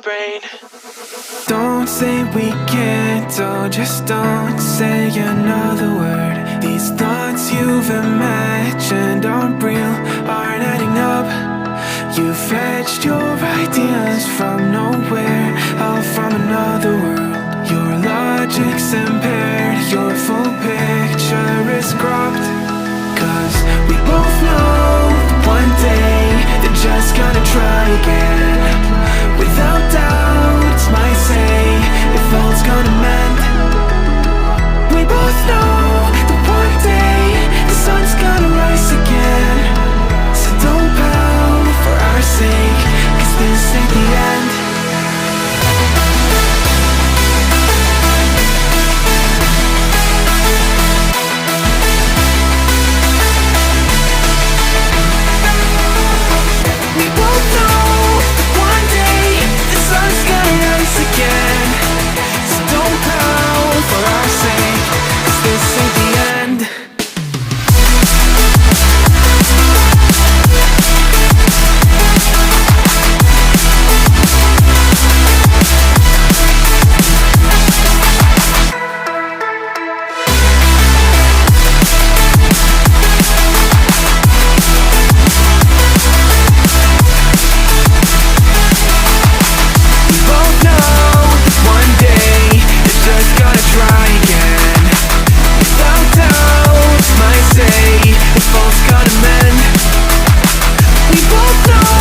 brain. Don't say we can't, oh, just don't say another word. These thoughts you've imagined aren't real, aren't adding up. You fetched your ideas from nowhere, all from another world. Your logic's impaired, your full picture is cropped. Cause we both know that one day they're just gonna try again. Without doubt, it's my say if all's gonna mend. We both know that one day the sun's gonna rise again. So don't pout for our sake, cause this ain't the end. We both know that one day the sun's gonna rise again. So don't pout for our sake, cause this ain't the end. We both know that one day they're just gonna try again. Without doubt, my say if all's gonna mend. We both know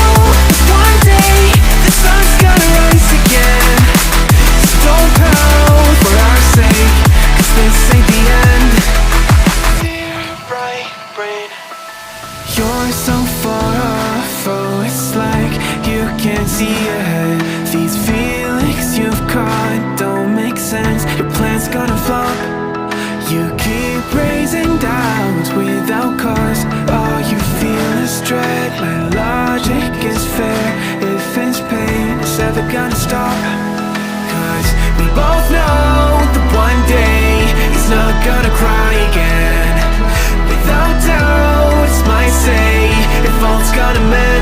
that one day the sun's gonna rise again. So don't pout for our sake, cause this ain't the end. Dear right brain. You're so far off, oh, it's like you can't see ahead. These feelings you've caught don't make sense, your plan's gonna flop. You keep raising doubts without cause, all you feel is dread. My logic is fair, if it's pain, it's ever gonna stop. Cause we both know that one day he's not gonna cry again. Without doubt, it's my say if all's gonna mend.